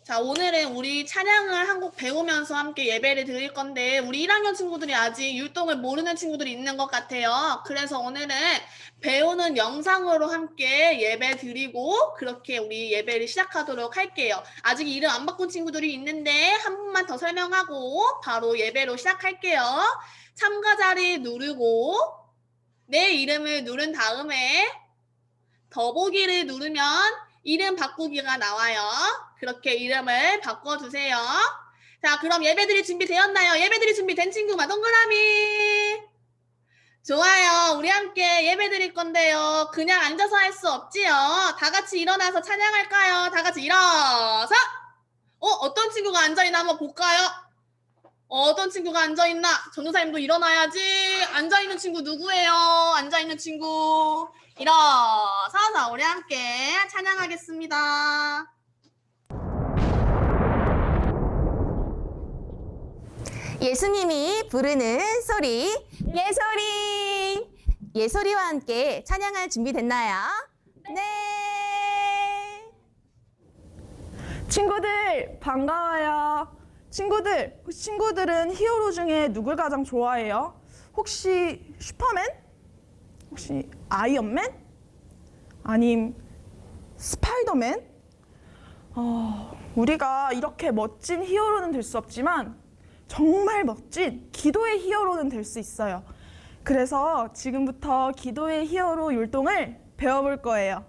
자, 오늘은 우리 찬양을 한 곡 배우면서 함께 예배를 드릴 건데, 우리 1학년 친구들이 아직 율동을 모르는 친구들이 있는 것 같아요. 그래서 오늘은 배우는 영상으로 함께 예배 드리고, 그렇게 우리 예배를 시작하도록 할게요. 아직 이름 안 바꾼 친구들이 있는데, 한 번만 더 설명하고, 바로 예배로 시작할게요. 참가자를 누르고, 내 이름을 누른 다음에, 더보기를 누르면 이름 바꾸기가 나와요. 그렇게 이름을 바꿔주세요. 자, 그럼 예배드릴 준비 되었나요? 예배드릴 준비 된 친구만 동그라미. 좋아요. 우리 함께 예배드릴 건데요. 그냥 앉아서 할 수 없지요. 다 같이 일어나서 찬양할까요? 다 같이 일어서. 어떤 친구가 앉아있나 한번 볼까요? 어떤 친구가 앉아있나? 전도사님도 일어나야지. 앉아있는 친구 누구예요? 앉아있는 친구. 일어서서 우리 함께 찬양하겠습니다. 예수님이 부르는 소리, 예소리! 예소리와 함께 찬양할 준비 됐나요? 네! 친구들 반가워요. 친구들은 히어로 중에 누굴 가장 좋아해요? 혹시 슈퍼맨? 혹시 아이언맨? 아님 스파이더맨? 우리가 이렇게 멋진 히어로는 될 수 없지만 정말 멋진 기도의 히어로는 될 수 있어요. 그래서 지금부터 기도의 히어로 율동을 배워볼 거예요.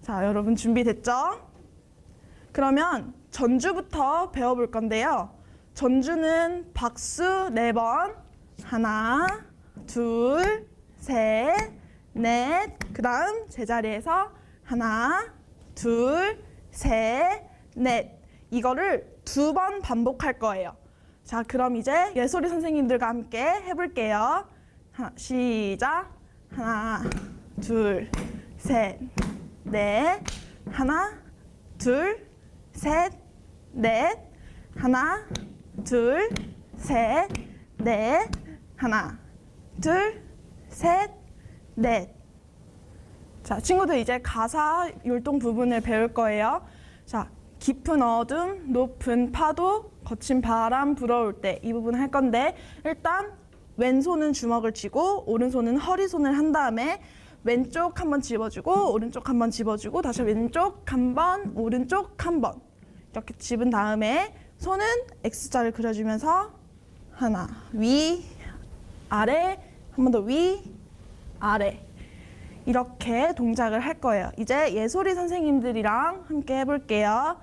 자, 여러분 준비됐죠? 그러면 전주부터 배워볼 건데요. 전주는 박수 4번. 하나, 둘, 셋, 넷. 그 다음 제자리에서 하나, 둘, 셋, 넷. 이거를 2번 반복할 거예요. 자, 그럼 이제 예소리 선생님들과 함께 해볼게요. 시작. 하나, 둘, 셋, 넷. 하나, 둘, 셋, 넷. 하나, 둘, 셋, 넷. 하나, 둘, 셋, 넷. 자, 친구들 이제 가사 율동 부분을 배울 거예요. 자, 깊은 어둠, 높은 파도, 거친 바람 불어올 때 이 부분 할 건데, 일단 왼손은 주먹을 쥐고 오른손은 허리손을 한 다음에 왼쪽 한번 집어주고 오른쪽 한번 집어주고 다시 왼쪽 한번 오른쪽 한번 이렇게 집은 다음에 손은 X자를 그려주면서 하나, 위, 아래, 한 번 더 위, 아래 이렇게 동작을 할 거예요. 이제 예소리 선생님들이랑 함께 해볼게요.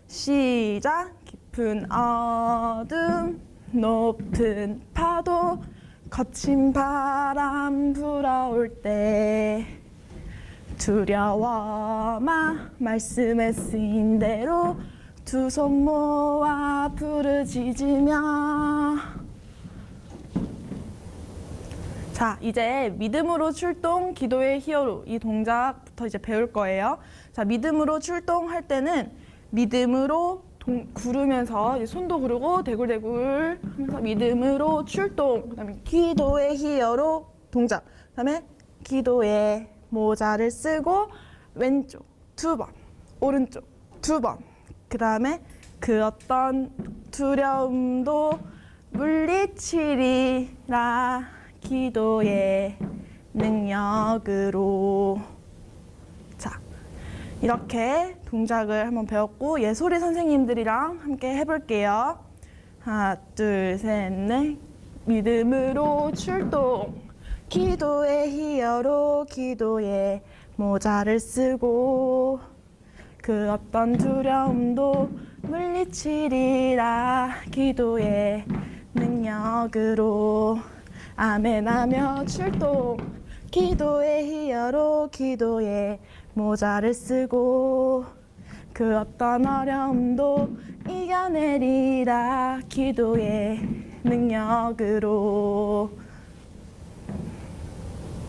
시작. 깊은 어둠, 높은 파도, 거친 바람 불어올 때 두려워 마 말씀에 쓰인 대로 두 손 모아 부르짖으며. 자, 이제 믿음으로 출동 기도의 히어로 이 동작부터 이제 배울 거예요. 자, 믿음으로 출동할 때는 믿음으로 구르면서 이제 손도 구르고 대굴대굴 하면서 믿음으로 출동. 그다음에 기도의 히어로 동작. 그다음에 기도의 모자를 쓰고 왼쪽 2번, 오른쪽 2번. 그다음에 그 어떤 두려움도 물리치리라 기도의 능력으로. 자, 이렇게 동작을 한번 배웠고 예소리 선생님들이랑 함께 해볼게요. 하나, 둘, 셋, 넷. 믿음으로 출동. 기도의 히어로 기도의 모자를 쓰고 그 어떤 두려움도 물리치리라 기도의 능력으로. 아멘하며 출동. 기도의 히어로 기도의 모자를 쓰고 그 어떤 어려움도 이겨내리라 기도의 능력으로.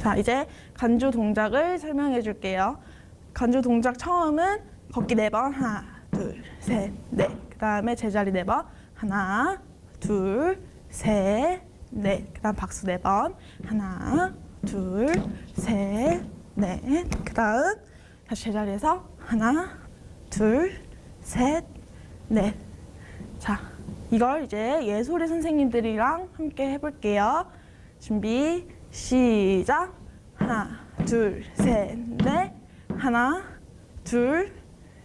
자, 이제 간주 동작을 설명해 줄게요. 간주 동작 처음은 걷기 4번. 하나, 둘, 셋, 넷. 그 다음에 제자리 4번. 하나, 둘, 셋, 넷. 그 다음 박수 4번. 하나, 둘, 셋, 넷. 그 다음 다시 제자리에서 하나, 둘, 셋, 넷. 자, 이걸 이제 예솔이 선생님들이랑 함께 해볼게요. 준비, 시작. 하나, 둘, 셋, 넷. 하나, 둘,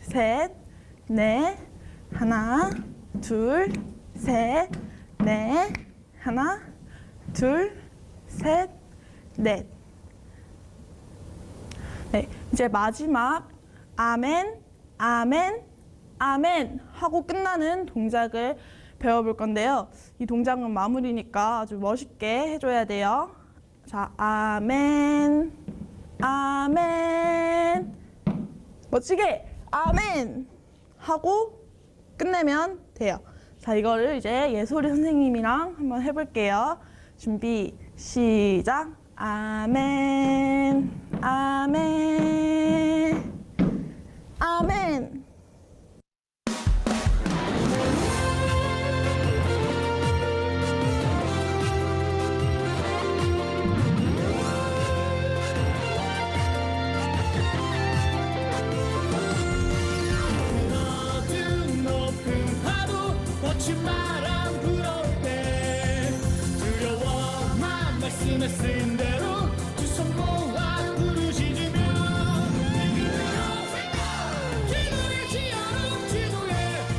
셋, 넷. 하나, 둘, 셋, 넷. 하나, 둘, 셋, 넷. 네, 이제 마지막 아멘, 아멘, 아멘 하고 끝나는 동작을 배워볼 건데요. 이 동작은 마무리니까 아주 멋있게 해줘야 돼요. 자, 아멘, 아멘. 멋지게 아멘 하고 끝내면 돼요. 자, 이거를 이제 예솔이 선생님이랑 한번 해볼게요. 준비, 시작. 아멘, 아멘, 아멘. 낮은 높은 파도 거친 바람 불어올 때 두려워만 말씀했은 대로 두 손 모아 부르짖으며 기도의 지어로 기도에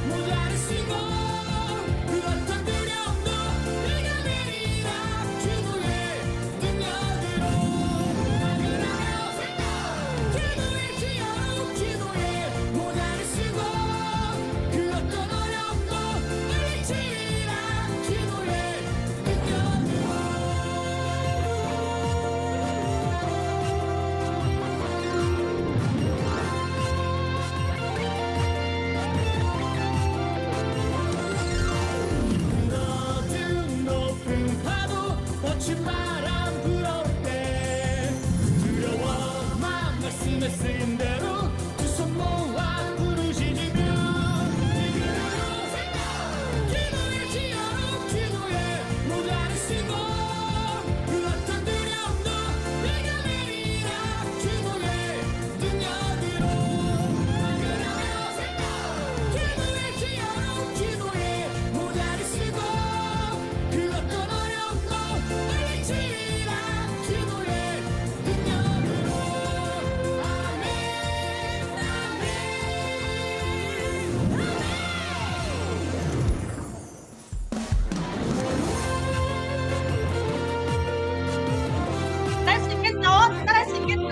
모자를 쓰고 그 어떤 두려움도 내가 내리라 기도에 능력으로 기도의 지어로 기도에 모자를 쓰고 그 어떤 어려움도 물리치라 기도에 능력으로 낮은 높은 파도 거친 바람 불어올 때 두려워만 말씀했은 대로 두 손 모아 부르짖으며 기도의 지어로 기도에 모자를 쓰고 그 어떤 두려움도 내가 내리라 기도에 능력으로 기도의 지어로 기도에 모자를 쓰고 그 어떤 어려움도 물리치라 기도에 능력으로 아멘 따라할 수 있겠죠? 따라할 수 있겠죠?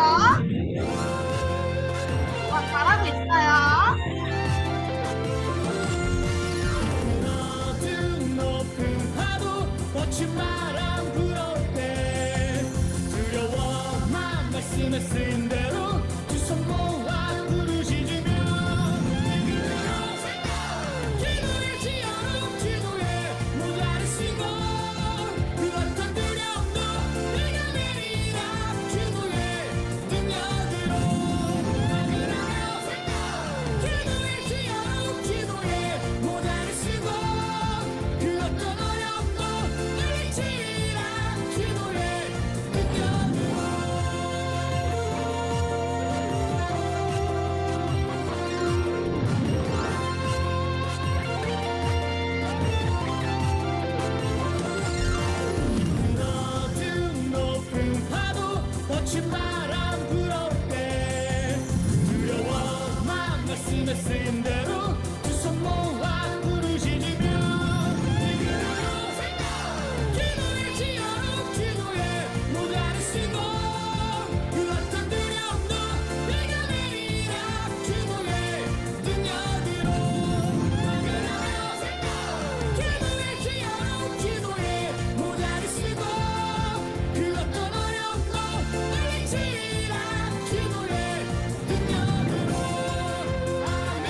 잘하고 있어요. 낮은 높은 파도 거친 바람 불어올 때 두려워만 말씀했은 대로 두 손 모아 부르짖으며 기도의 지어로 기도에 모자를 쓰고 그 어떤 두려움도 내가 내리라 기도에 능력으로 기도의 지어로 기도에 모자를 쓰고 그 어떤 어려움도 물리치라 기도에 능력으로 낮은 높은 파도 거친 바람 불어올 때 두려워만 말씀했은 대로 두 손 모아 부르짖으며 기도의 지어로 기도에 모자를 쓰고 그 어떤 두려움도 내가 내리라 기도에 능력으로 기도의 지어로 기도에 모자를 쓰고 그 어떤 어려움도 물리치라 기도에 능력으로 아멘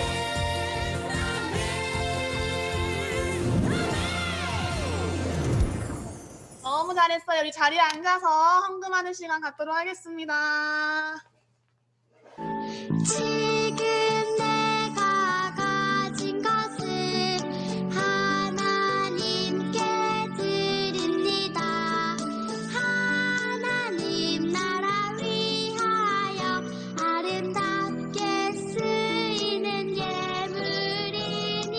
너무 잘했어요. 우리 자리에 앉아서 헌금하는 시간 갖도록 하겠습니다. 지금 내가 가진 것을 하나님께 드립니다. 하나님 나라 위하여 아름답게 쓰이는 예물이니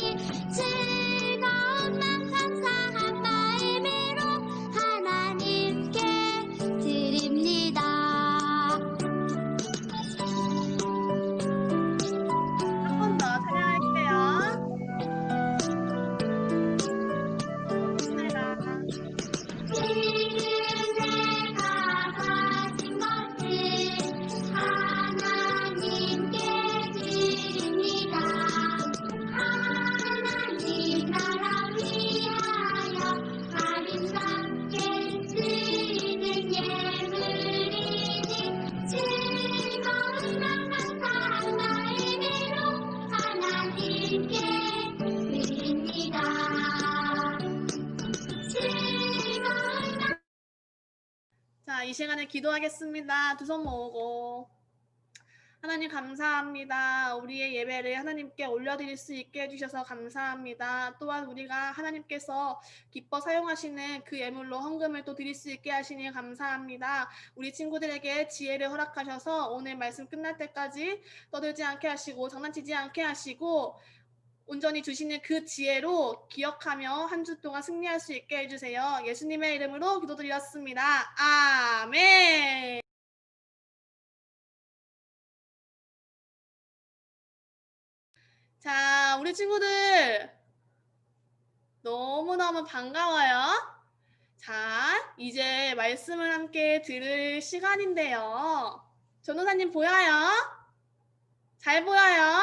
이 시간에 기도하겠습니다. 두 손 모으고. 하나님 감사합니다. 우리의 예배를 하나님께 올려드릴 수 있게 해주셔서 감사합니다. 또한 우리가 하나님께서 기뻐 사용하시는 그 예물로 헌금을 또 드릴 수 있게 하시니 감사합니다. 우리 친구들에게 지혜를 허락하셔서 오늘 말씀 끝날 때까지 떠들지 않게 하시고 장난치지 않게 하시고 온전히 주시는 그 지혜로 기억하며 한 주 동안 승리할 수 있게 해주세요. 예수님의 이름으로 기도드렸습니다. 아멘. 자, 우리 친구들 너무너무 반가워요. 자, 이제 말씀을 함께 들을 시간인데요. 전도사님 보여요? 잘 보여요?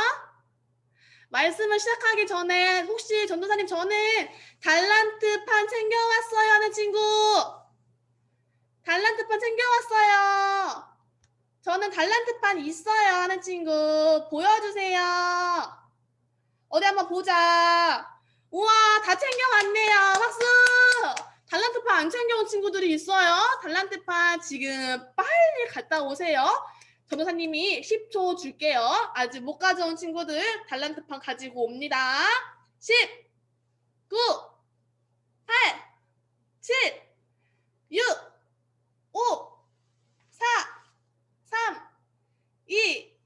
말씀을 시작하기 전에 혹시 전도사님 저는 달란트판 챙겨왔어요 하는 친구? 달란트판 챙겨왔어요. 저는 달란트판 있어요 하는 친구 보여주세요. 어디 한번 보자. 우와, 다 챙겨왔네요. 박수! 달란트판 안 챙겨온 친구들이 있어요. 달란트판 지금 빨리 갔다 오세요. 전도사님이 10초 줄게요. 아직 못 가져온 친구들 달란트판 가지고 옵니다. 10, 9, 8, 7, 6, 5, 4, 3, 2,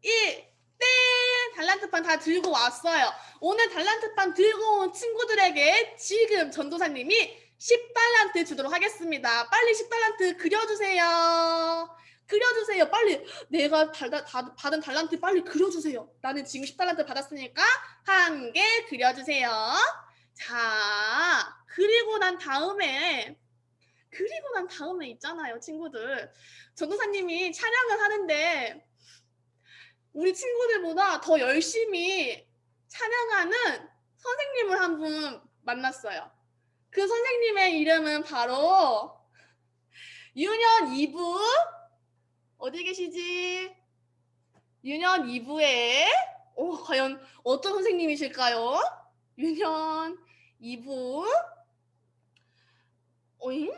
1, 땡! 달란트판 다 들고 왔어요. 오늘 달란트판 들고 온 친구들에게 지금 전도사님이 10달란트 주도록 하겠습니다. 빨리 10달란트 그려주세요. 그려주세요. 빨리 내가 받은 달란트 빨리 그려주세요. 나는 지금 10달란트 받았으니까 한 개 그려주세요. 자, 그리고 난 다음에 있잖아요, 친구들. 전도사님이 찬양을 하는데 우리 친구들보다 더 열심히 찬양하는 선생님을 한 분 만났어요. 그 선생님의 이름은 바로 유년 2부 어디 계시지? 유년 2부의 과연 어떤 선생님이실까요? 유년 2부 오잉?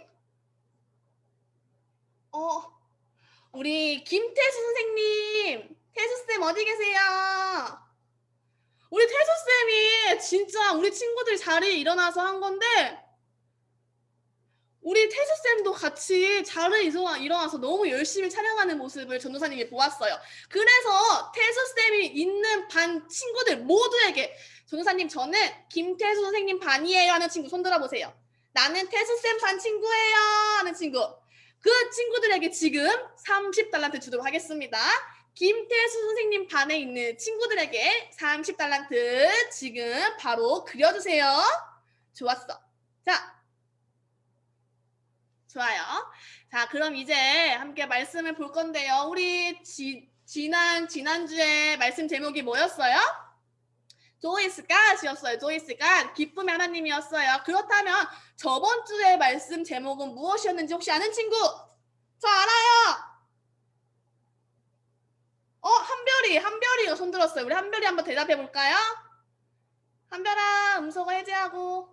우리 김태수 선생님, 태수쌤 어디 계세요? 우리 태수쌤이 진짜 우리 친구들 자리에 일어나서 한 건데 우리 태수쌤도 같이 자리에 일어나서 너무 열심히 촬영하는 모습을 전도사님이 보았어요. 그래서 태수쌤이 있는 반 친구들 모두에게 전도사님 저는 김태수 선생님 반이에요 하는 친구 손 들어보세요. 나는 태수쌤 반 친구예요 하는 친구. 그 친구들에게 지금 30달란트 주도록 하겠습니다. 김태수 선생님 반에 있는 친구들에게 30달란트 지금 바로 그려주세요. 좋았어. 자, 좋아요. 자, 그럼 이제 함께 말씀을 볼 건데요. 우리 지난주에 말씀 제목이 뭐였어요? 조이스 갓이었어요. 조이스 갓. 기쁨의 하나님이었어요. 그렇다면 저번 주에 말씀 제목은 무엇이었는지 혹시 아는 친구? 저 알아요. 한별이가 손 들었어요. 우리 한별이 한번 대답해 볼까요? 한별아, 음소거 해제하고.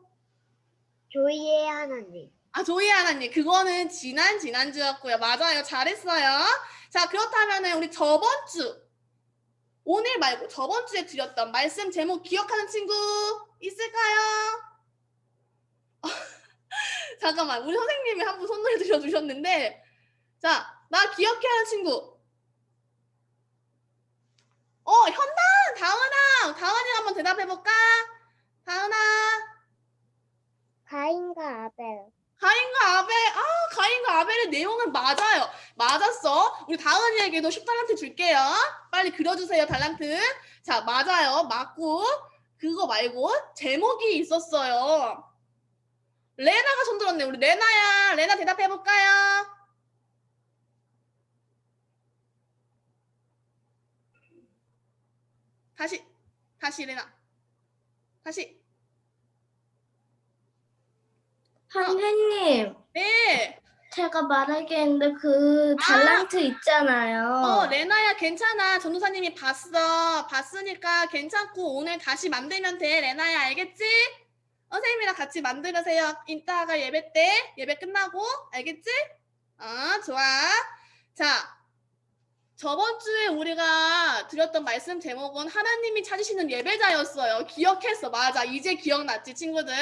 조이의 하나님. 조이의 하나님. 그거는 지난주였고요. 맞아요. 잘했어요. 자, 그렇다면 우리 저번 주 오늘 말고 저번 주에 드렸던 말씀 제목 기억하는 친구 있을까요? 잠깐만, 우리 선생님이 한 분 손을 들어주셨는데, 자, 나 기억해 하는 친구. 현단, 다은이가 한번 대답해볼까? 다은아. 가인과 아벨. 가인과 아벨의 내용은 맞아요. 맞았어. 우리 다은이에게도 10달란트 줄게요. 빨리 그려주세요, 달란트. 자, 맞아요. 맞고, 그거 말고, 제목이 있었어요. 레나가 손 들었네. 우리 레나야. 레나 대답해볼까요? 다시, 레나. 다시. 선생님, 네. 제가 말하겠는데 그 달란트 있잖아요. 레나야 괜찮아. 전도사님이 봤으니까 괜찮고 오늘 다시 만들면 돼. 레나야 알겠지? 선생님이랑 같이 만들으세요. 이따가 예배 때 예배 끝나고 알겠지? 좋아. 자, 저번 주에 우리가 드렸던 말씀 제목은 하나님이 찾으시는 예배자였어요. 기억했어. 맞아. 이제 기억났지, 친구들.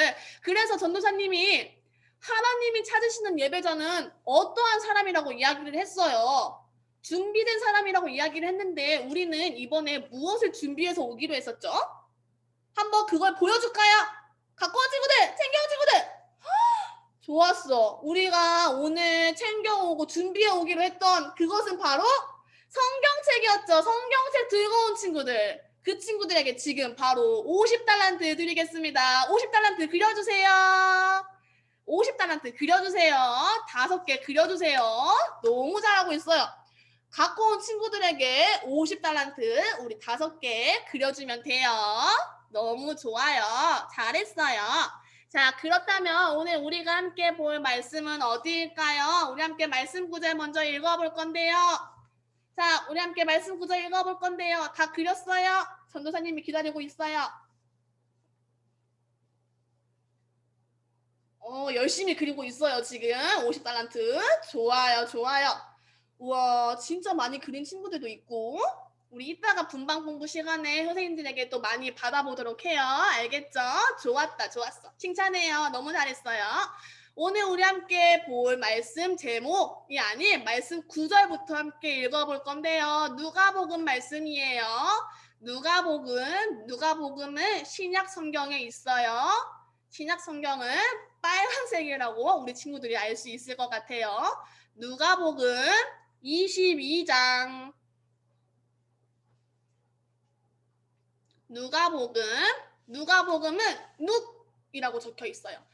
그래서 전도사님이 하나님이 찾으시는 예배자는 어떠한 사람이라고 이야기를 했어요. 준비된 사람이라고 이야기를 했는데 우리는 이번에 무엇을 준비해서 오기로 했었죠? 한번 그걸 보여줄까요? 갖고 와, 친구들! 챙겨와, 친구들! 좋았어. 우리가 오늘 챙겨오고 준비해 오기로 했던 그것은 바로 성경책이었죠. 성경책 들고 온 친구들. 그 친구들에게 지금 바로 50달란트 드리겠습니다. 50달란트 그려주세요. 50달란트 그려주세요. 5개 그려주세요. 너무 잘하고 있어요. 갖고 온 친구들에게 50달란트 우리 5개 그려주면 돼요. 너무 좋아요. 잘했어요. 자, 그렇다면 오늘 우리가 함께 볼 말씀은 어디일까요? 우리 함께 말씀 구절 먼저 읽어볼 건데요. 자, 우리 함께 말씀 구절 읽어볼 건데요. 다 그렸어요? 전도사님이 기다리고 있어요. 열심히 그리고 있어요, 지금. 50달란트. 좋아요, 좋아요. 우와, 진짜 많이 그린 친구들도 있고. 우리 이따가 분방 공부 시간에 선생님들에게 또 많이 받아보도록 해요. 알겠죠? 좋았다, 좋았어. 칭찬해요. 너무 잘했어요. 오늘 우리 함께 볼 말씀 제목이 아닌 말씀 구절부터 함께 읽어볼 건데요. 누가복음 말씀이에요. 누가복음은 신약 성경에 있어요. 신약 성경은 빨간색이라고 우리 친구들이 알 수 있을 것 같아요. 누가복음 22장. 누가복음은 눅이라고 적혀 있어요.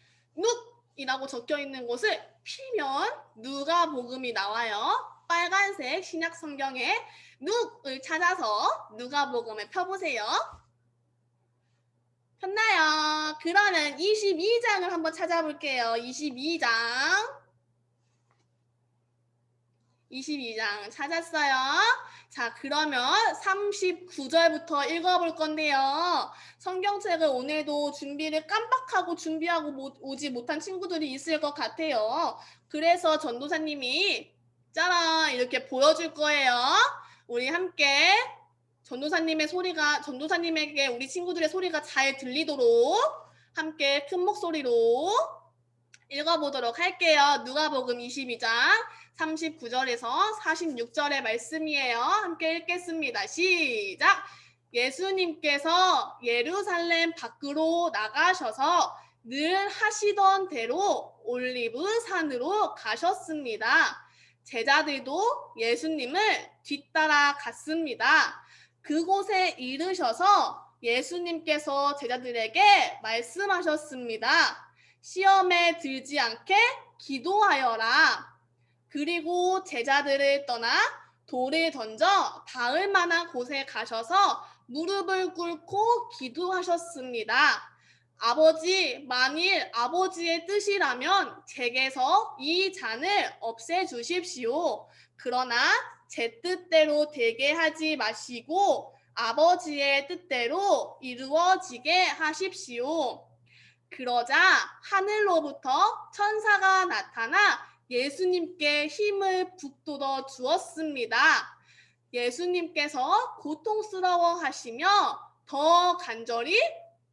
눅이라고 적혀 있는 곳을 피면 누가복음이 나와요. 빨간색 신약 성경에 눅을 찾아서 누가복음을 펴보세요. 폈나요? 그러면 22장을 한번 찾아볼게요. 22장 찾았어요. 자, 그러면 39절부터 읽어볼 건데요. 성경책을 오늘도 준비를 깜빡하고 준비하고 오지 못한 친구들이 있을 것 같아요. 그래서 전도사님이 짜란 이렇게 보여줄 거예요. 우리 함께 전도사님에게 우리 친구들의 소리가 잘 들리도록 함께 큰 목소리로 읽어보도록 할게요. 누가복음 22장 39절에서 46절의 말씀이에요. 함께 읽겠습니다. 시작! 예수님께서 예루살렘 밖으로 나가셔서 늘 하시던 대로 올리브 산으로 가셨습니다. 제자들도 예수님을 뒤따라 갔습니다. 그곳에 이르셔서 예수님께서 제자들에게 말씀하셨습니다. 시험에 들지 않게 기도하여라. 그리고 제자들을 떠나 돌을 던져 닿을 만한 곳에 가셔서 무릎을 꿇고 기도하셨습니다. 아버지, 만일 아버지의 뜻이라면 제게서 이 잔을 없애주십시오. 그러나 제 뜻대로 되게 하지 마시고 아버지의 뜻대로 이루어지게 하십시오. 그러자 하늘로부터 천사가 나타나 예수님께 힘을 북돋워 주었습니다. 예수님께서 고통스러워 하시며 더 간절히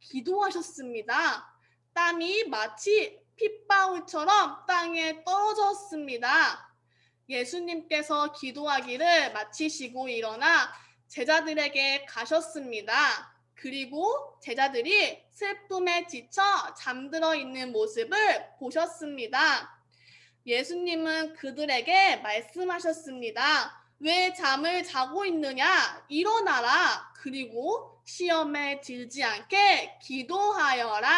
기도하셨습니다. 땀이 마치 핏방울처럼 땅에 떨어졌습니다. 예수님께서 기도하기를 마치시고 일어나 제자들에게 가셨습니다. 그리고 제자들이 슬픔에 지쳐 잠들어 있는 모습을 보셨습니다. 예수님은 그들에게 말씀하셨습니다. 왜 잠을 자고 있느냐? 일어나라. 그리고 시험에 들지 않게 기도하여라.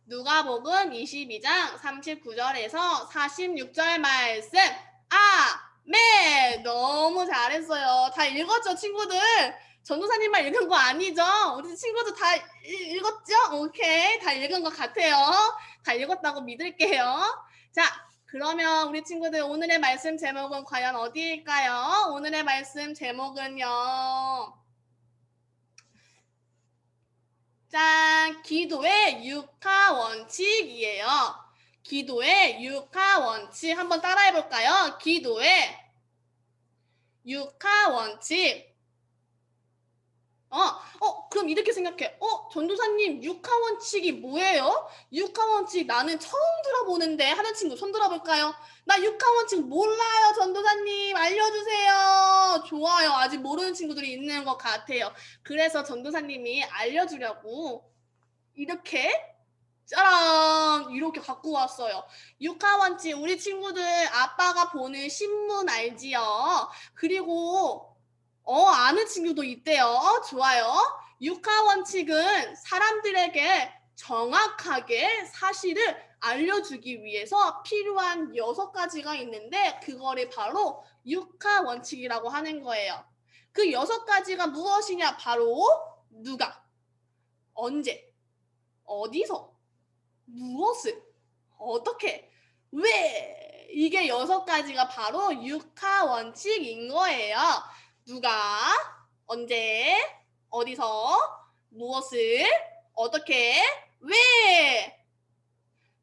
누가복음 22장 39절에서 46절 말씀. 아멘. 너무 잘했어요. 다 읽었죠, 친구들? 전도사님만 읽은 거 아니죠? 우리 친구들 다 읽었죠? 오케이. 다 읽은 것 같아요. 다 읽었다고 믿을게요. 자, 그러면 우리 친구들 오늘의 말씀 제목은 과연 어디일까요? 오늘의 말씀 제목은요. 짠! 기도의 6화 원칙이에요. 기도의 육하 원칙 한번 따라해 볼까요? 기도의 육하 원칙. 그럼 이렇게 생각해. 전도사님, 육하 원칙이 뭐예요? 육하 원칙 나는 처음 들어보는데 하는 친구 손 들어볼까요? 나 육하 원칙 몰라요, 전도사님. 알려주세요. 좋아요. 아직 모르는 친구들이 있는 것 같아요. 그래서 전도사님이 알려주려고 이렇게 짜란! 이렇게 갖고 왔어요. 육하 원칙, 우리 친구들 아빠가 보는 신문 알지요? 그리고 아는 친구도 있대요. 좋아요. 육하 원칙은 사람들에게 정확하게 사실을 알려주기 위해서 필요한 6가지가 있는데 그거를 바로 육하 원칙이라고 하는 거예요. 그 6가지가 무엇이냐? 바로 누가, 언제, 어디서, 무엇을, 어떻게, 왜, 이게 6가지가 바로 육하 원칙인 거예요. 누가, 언제, 어디서, 무엇을, 어떻게, 왜.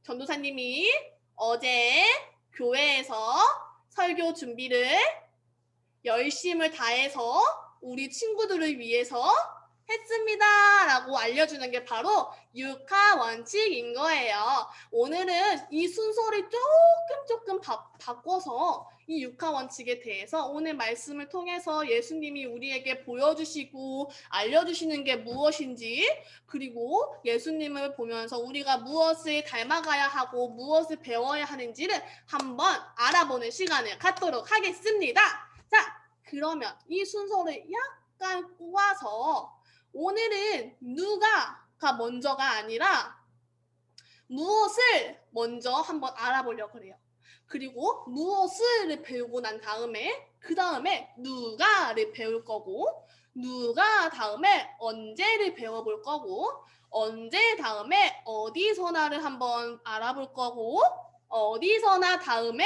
전도사님이 어제 교회에서 설교 준비를 열심을 다해서 우리 친구들을 위해서 했습니다 라고 알려주는 게 바로 육하 원칙인 거예요. 오늘은 이 순서를 조금 바꿔서 이 육하 원칙에 대해서 오늘 말씀을 통해서 예수님이 우리에게 보여주시고 알려주시는 게 무엇인지, 그리고 예수님을 보면서 우리가 무엇을 닮아가야 하고 무엇을 배워야 하는지를 한번 알아보는 시간을 갖도록 하겠습니다. 자, 그러면 이 순서를 약간 꼬아서 오늘은 누가가 먼저가 아니라 무엇을 먼저 한번 알아보려고 그래요. 그리고 무엇을 배우고 난 다음에 그 다음에 누가를 배울 거고, 누가 다음에 언제를 배워볼 거고, 언제 다음에 어디서나를 한번 알아볼 거고, 어디서나 다음에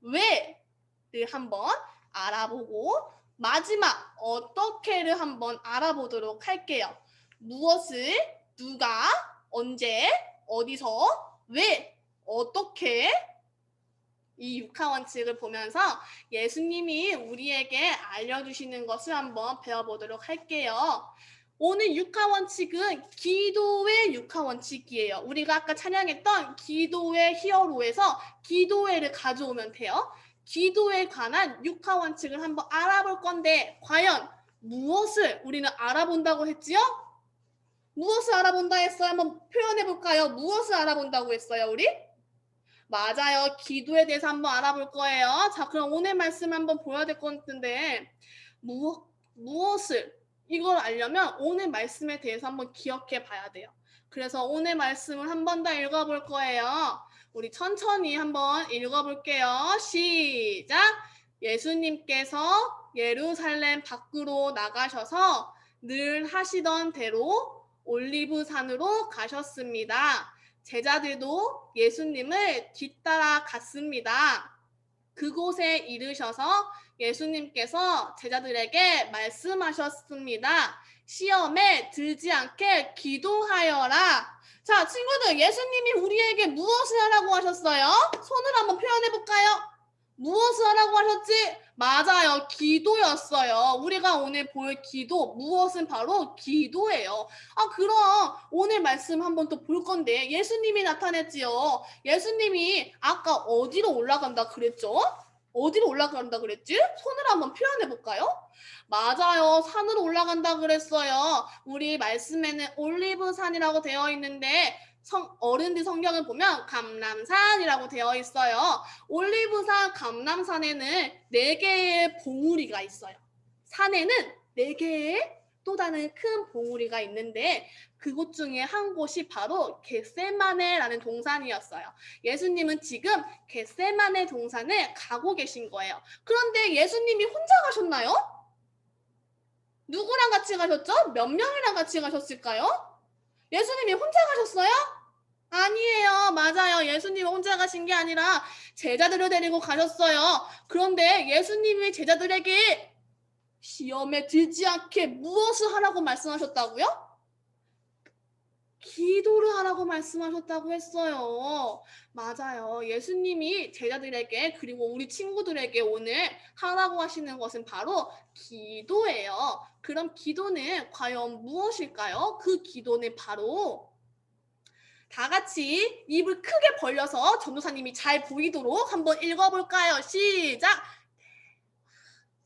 왜를 한번 알아보고, 마지막 어떻게를 한번 알아보도록 할게요. 무엇을, 누가, 언제, 어디서, 왜, 어떻게, 이 육하 원칙을 보면서 예수님이 우리에게 알려주시는 것을 한번 배워보도록 할게요. 오늘 육하 원칙은 기도의 육하 원칙이에요. 우리가 아까 찬양했던 기도의 히어로에서 기도회를 가져오면 돼요. 기도에 관한 육하 원칙을 한번 알아볼 건데 과연 무엇을 우리는 알아본다고 했지요? 무엇을 알아본다 했어요? 한번 표현해 볼까요? 무엇을 알아본다고 했어요, 우리? 맞아요. 기도에 대해서 한번 알아볼 거예요. 자, 그럼 오늘 말씀 한번 보여야 될 것 같은데 무엇을 이걸 알려면 오늘 말씀에 대해서 한번 기억해 봐야 돼요. 그래서 오늘 말씀을 한 번 더 읽어볼 거예요. 우리 천천히 한번 읽어볼게요. 시작! 예수님께서 예루살렘 밖으로 나가셔서 늘 하시던 대로 올리브산으로 가셨습니다. 제자들도 예수님을 뒤따라 갔습니다. 그곳에 이르셔서 예수님께서 제자들에게 말씀하셨습니다. 시험에 들지 않게 기도하여라. 자, 친구들, 예수님이 우리에게 무엇을 하라고 하셨어요? 손으로 한번 표현해 볼까요? 무엇을 하라고 하셨지? 맞아요. 기도였어요. 우리가 오늘 볼 기도, 무엇은 바로 기도예요. 그럼 오늘 말씀 한번 또 볼 건데 예수님이 나타냈지요. 예수님이 아까 어디로 올라간다 그랬죠? 어디로 올라간다 그랬지? 손으로 한번 표현해 볼까요? 맞아요. 산으로 올라간다 그랬어요. 우리 말씀에는 올리브산이라고 되어 있는데 어른들 성경을 보면 감람산이라고 되어 있어요. 올리브산 감람산에는 4개의 봉우리가 있어요. 산에는 4개의 또 다른 큰 봉우리가 있는데 그곳 중에 한 곳이 바로 겟세마네라는 동산이었어요. 예수님은 지금 겟세마네 동산을 가고 계신 거예요. 그런데 예수님이 혼자 가셨나요? 누구랑 같이 가셨죠? 몇 명이랑 같이 가셨을까요? 예수님이 혼자 가셨어요? 아니에요. 맞아요. 예수님이 혼자 가신 게 아니라 제자들을 데리고 가셨어요. 그런데 예수님이 제자들에게 시험에 들지 않게 무엇을 하라고 말씀하셨다고요? 기도를 하라고 말씀하셨다고 했어요. 맞아요. 예수님이 제자들에게 그리고 우리 친구들에게 오늘 하라고 하시는 것은 바로 기도예요. 그럼 기도는 과연 무엇일까요? 그 기도는 바로 다 같이 입을 크게 벌려서 전도사님이 잘 보이도록 한번 읽어볼까요? 시작!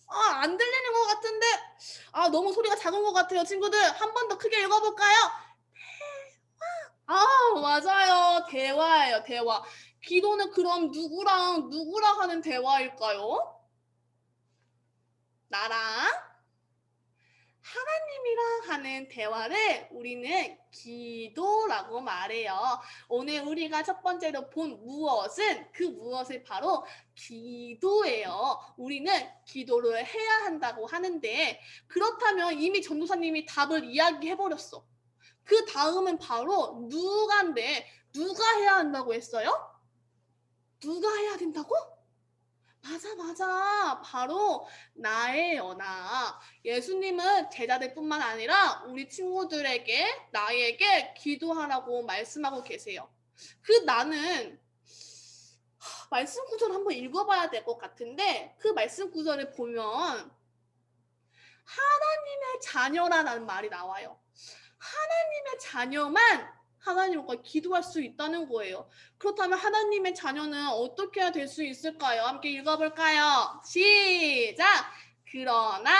안 들리는 것 같은데 너무 소리가 작은 것 같아요. 친구들 한 번 더 크게 읽어볼까요? 맞아요. 대화예요. 대화. 기도는 그럼 누구랑 하는 대화일까요? 나랑 하나님이랑 하는 대화를 우리는 기도라고 말해요. 오늘 우리가 첫 번째로 본 무엇은 그 무엇을 바로 기도예요. 우리는 기도를 해야 한다고 하는데 그렇다면 이미 전도사님이 답을 이야기해버렸어. 그 다음은 바로 누가인데 누가 해야 한다고 했어요? 누가 해야 된다고? 맞아. 바로 나예요, 나. 예수님은 제자들뿐만 아니라 우리 친구들에게, 나에게 기도하라고 말씀하고 계세요. 그 나는 말씀 구절을 한번 읽어봐야 될 것 같은데 그 말씀 구절을 보면 하나님의 자녀라는 말이 나와요. 하나님의 자녀만 하나님과 기도할 수 있다는 거예요. 그렇다면 하나님의 자녀는 어떻게 해야 될 수 있을까요? 함께 읽어볼까요? 시작! 그러나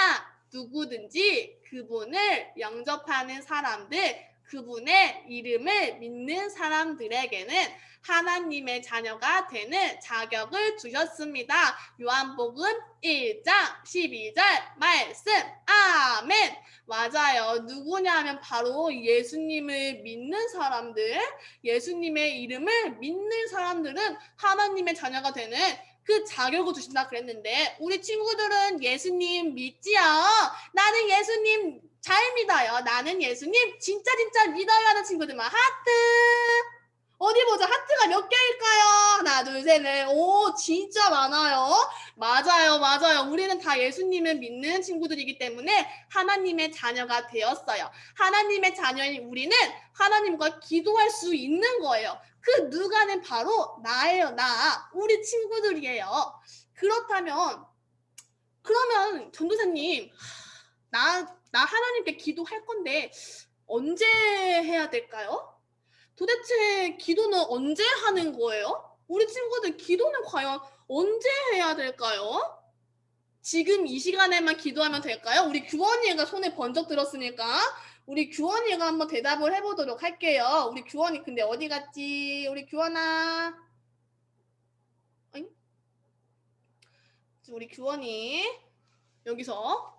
누구든지 그분을 영접하는 사람들, 그분의 이름을 믿는 사람들에게는 하나님의 자녀가 되는 자격을 주셨습니다. 요한복음 1장 12절 말씀. 아멘. 맞아요. 누구냐 하면 바로 예수님을 믿는 사람들, 예수님의 이름을 믿는 사람들은 하나님의 자녀가 되는 그 자격을 주신다 그랬는데 우리 친구들은 예수님 믿지요? 나는 예수님 잘 믿어요. 나는 예수님 진짜 믿어요 하는 친구들만 하트. 어디 보자. 하트가 몇 개일까요? 하나, 둘, 셋, 넷. 오, 진짜 많아요. 맞아요. 우리는 다 예수님을 믿는 친구들이기 때문에 하나님의 자녀가 되었어요. 하나님의 자녀인 우리는 하나님과 기도할 수 있는 거예요. 그 누가는 바로 나예요, 나. 우리 친구들이에요. 그러면 전도사님, 나 하나님께 기도할 건데 언제 해야 될까요? 도대체 기도는 언제 하는 거예요? 우리 친구들 기도는 과연 언제 해야 될까요? 지금 이 시간에만 기도하면 될까요? 우리 규원이가 손에 번쩍 들었으니까 우리 규원이가 한번 대답을 해보도록 할게요. 우리 규원이 근데 어디 갔지? 우리 규원아. 우리 규원이 여기서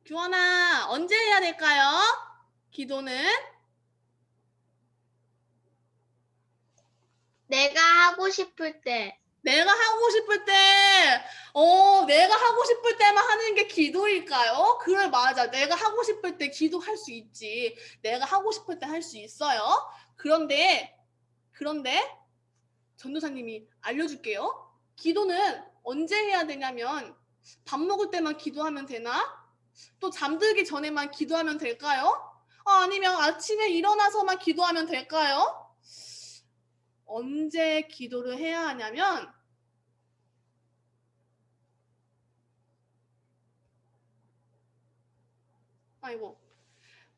규원아 언제 해야 될까요? 기도는? 내가 하고 싶을 때. 내가 하고 싶을 때만 하는 게 기도일까요? 그래, 맞아. 내가 하고 싶을 때 기도할 수 있지. 내가 하고 싶을 때 할 수 있어요. 그런데 전도사님이 알려줄게요. 기도는 언제 해야 되냐면 밥 먹을 때만 기도하면 되나? 또 잠들기 전에만 기도하면 될까요? 아니면 아침에 일어나서만 기도하면 될까요? 언제 기도를 해야 하냐면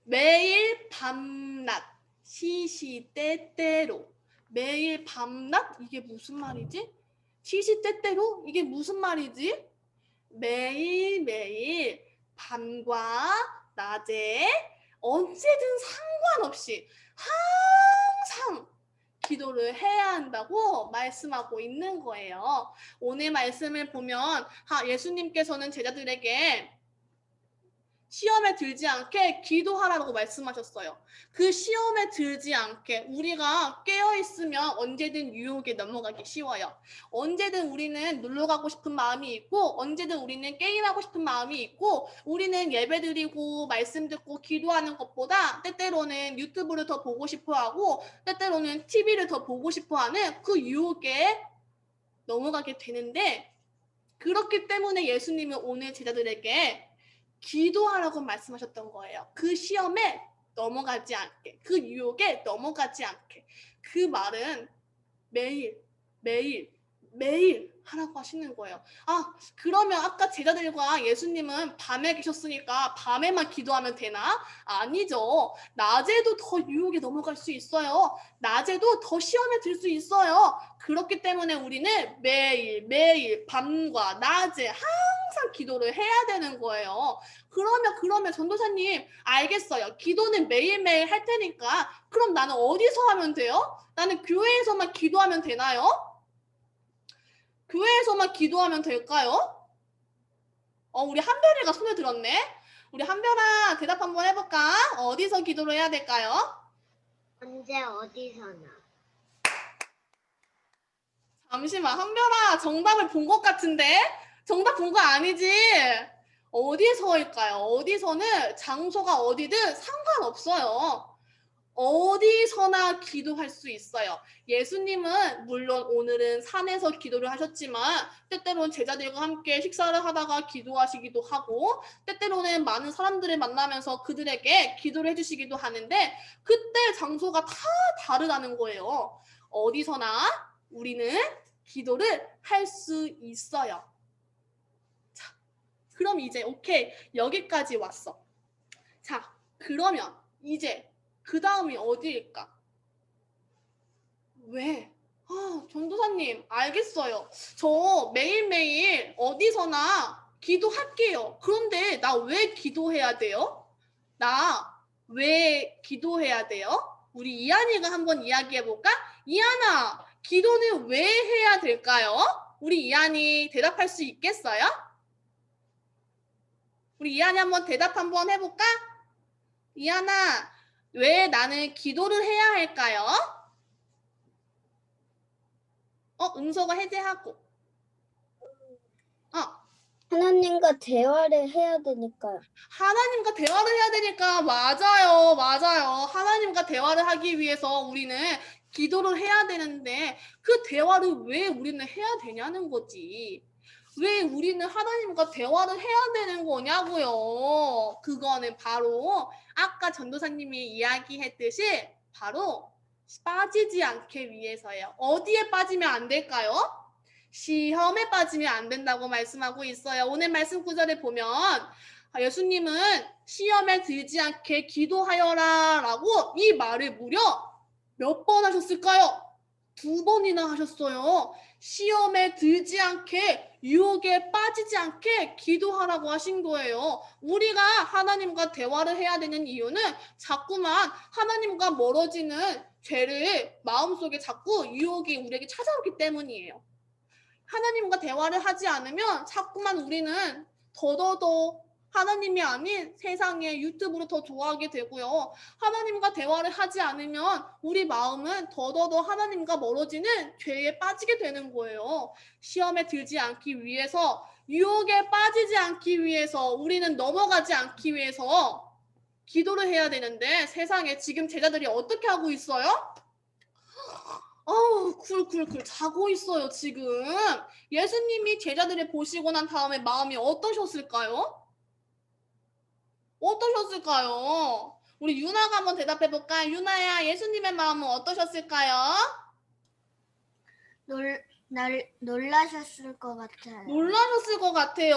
매일 밤낮 시시때때로 매일 밤낮 이게 무슨 말이지? 시시때때로 이게 무슨 말이지? 매일매일 밤과 낮에 언제든 상관없이 항상 기도를 해야 한다고 말씀하고 있는 거예요. 오늘 말씀을 보면 예수님께서는 제자들에게 시험에 들지 않게 기도하라고 말씀하셨어요. 그 시험에 들지 않게 우리가 깨어있으면 언제든 유혹에 넘어가기 쉬워요. 언제든 우리는 놀러 가고 싶은 마음이 있고 언제든 우리는 게임하고 싶은 마음이 있고 우리는 예배드리고 말씀 듣고 기도하는 것보다 때때로는 유튜브를 더 보고 싶어하고 때때로는 TV를 더 보고 싶어하는 그 유혹에 넘어가게 되는데 그렇기 때문에 예수님은 오늘 제자들에게 기도하라고 말씀하셨던 거예요. 그 시험에 넘어가지 않게, 그 유혹에 넘어가지 않게. 그 말은 매일, 매일, 매일 하라고 하시는 거예요. 아, 그러면 아까 제자들과 예수님은 밤에 계셨으니까 밤에만 기도하면 되나? 아니죠. 낮에도 더 유혹에 넘어갈 수 있어요. 낮에도 더 시험에 들 수 있어요. 그렇기 때문에 우리는 매일, 매일 밤과 낮에 항상 기도를 해야 되는 거예요. 그러면 전도사님 알겠어요. 기도는 매일매일 할 테니까 그럼 나는 어디서 하면 돼요? 나는 교회에서만 기도하면 되나요? 교회에서만 기도하면 될까요? 우리 한별이가 손을 들었네. 우리 한별아 대답 한번 해볼까? 어디서 기도를 해야 될까요? 언제 어디서나. 잠시만, 한별아 정답을 본 것 같은데? 정답 본 거 아니지? 어디서일까요? 어디서는 장소가 어디든 상관없어요. 어디서나 기도할 수 있어요. 예수님은 물론 오늘은 산에서 기도를 하셨지만 때때로는 제자들과 함께 식사를 하다가 기도하시기도 하고 때때로는 많은 사람들을 만나면서 그들에게 기도를 해주시기도 하는데 그때 장소가 다 다르다는 거예요. 어디서나 우리는 기도를 할 수 있어요. 자, 그럼 이제 오케이, 여기까지 왔어. 자, 그러면 이제 그 다음이 어디일까? 왜? 전도사님, 알겠어요. 저 매일매일 어디서나 기도할게요. 그런데 나 왜 기도해야 돼요? 나 왜 기도해야 돼요? 우리 이한이가 한번 이야기해볼까? 이한아, 기도는 왜 해야 될까요? 우리 이한이 대답할 수 있겠어요? 우리 이한이 한번 대답 한번 해볼까? 이한아, 왜 나는 기도를 해야 할까요? 응서가 해제하고. 하나님과 대화를 해야 되니까요. 하나님과 대화를 해야 되니까. 맞아요. 맞아요. 하나님과 대화를 하기 위해서 우리는 기도를 해야 되는데 그 대화를 왜 우리는 해야 되냐는 거지. 왜 우리는 하나님과 대화를 해야 되는 거냐고요. 그거는 바로 아까 전도사님이 이야기했듯이 바로 빠지지 않게 위해서예요. 어디에 빠지면 안 될까요? 시험에 빠지면 안 된다고 말씀하고 있어요. 오늘 말씀 구절을 보면 예수님은 시험에 들지 않게 기도하여라 라고 이 말을 무려 몇 번 하셨을까요? 2번이나 하셨어요. 시험에 들지 않게, 유혹에 빠지지 않게 기도하라고 하신 거예요. 우리가 하나님과 대화를 해야 되는 이유는 자꾸만 하나님과 멀어지는 죄를 마음속에 자꾸 유혹이 우리에게 찾아오기 때문이에요. 하나님과 대화를 하지 않으면 자꾸만 우리는 더더더 하나님이 아닌 세상의 유튜브를 더 좋아하게 되고요. 하나님과 대화를 하지 않으면 우리 마음은 더더더 하나님과 멀어지는 죄에 빠지게 되는 거예요. 시험에 들지 않기 위해서, 유혹에 빠지지 않기 위해서, 우리는 넘어가지 않기 위해서 기도를 해야 되는데 세상에 지금 제자들이 어떻게 하고 있어요? 쿨쿨쿨 자고 있어요 지금. 예수님이 제자들을 보시고 난 다음에 마음이 어떠셨을까요? 어떠셨을까요? 우리 유나가 한번 대답해볼까? 유나야, 예수님의 마음은 어떠셨을까요? 놀라셨을 것 같아요. 놀라셨을 것 같아요.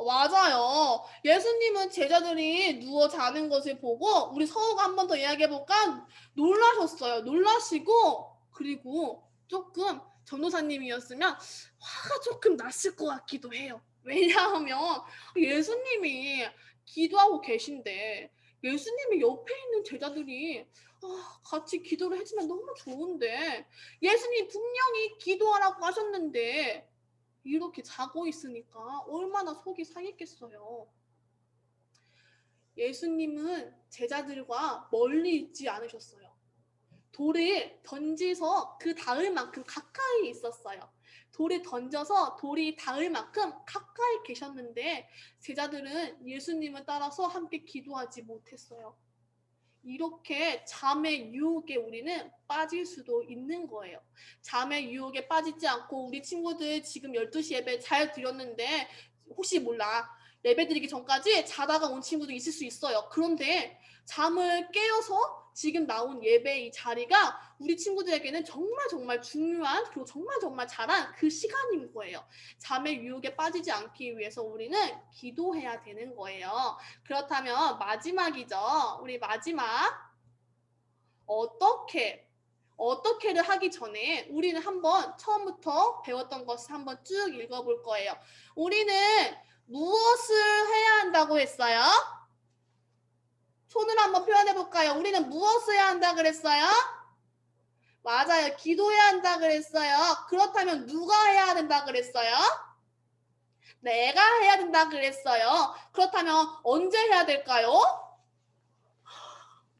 맞아요. 예수님은 제자들이 누워 자는 것을 보고 우리 서우가 한 번 더 이야기해볼까? 놀라셨어요. 놀라시고 그리고 조금 전도사님이었으면 화가 조금 났을 것 같기도 해요. 왜냐하면 예수님이 기도하고 계신데 예수님이 옆에 있는 제자들이 같이 기도를 해주면 너무 좋은데 예수님 분명히 기도하라고 하셨는데 이렇게 자고 있으니까 얼마나 속이 상했겠어요. 예수님은 제자들과 멀리 있지 않으셨어요. 돌을 던져서 그 닿을 만큼 가까이 있었어요. 돌을 던져서 돌이 닿을 만큼 가까이 계셨는데 제자들은 예수님을 따라서 함께 기도하지 못했어요. 이렇게 잠의 유혹에 우리는 빠질 수도 있는 거예요. 잠의 유혹에 빠지지 않고 우리 친구들 지금 12시 예배 잘 드렸는데 혹시 몰라 예배 드리기 전까지 자다가 온 친구도 있을 수 있어요. 그런데 잠을 깨어서 지금 나온 예배 이 자리가 우리 친구들에게는 정말 정말 중요한 그리고 정말 정말 잘한 그 시간인 거예요. 잠의 유혹에 빠지지 않기 위해서 우리는 기도해야 되는 거예요. 그렇다면 마지막이죠. 우리 마지막 어떻게를 하기 전에 우리는 한번 처음부터 배웠던 것을 한번 쭉 읽어볼 거예요. 우리는 무엇을 해야 한다고 했어요? 손으로 한번 표현해 볼까요? 우리는 무엇을 해야 한다 그랬어요? 맞아요. 기도해야 한다 그랬어요. 그렇다면 누가 해야 된다 그랬어요? 내가 해야 된다 그랬어요. 그렇다면 언제 해야 될까요?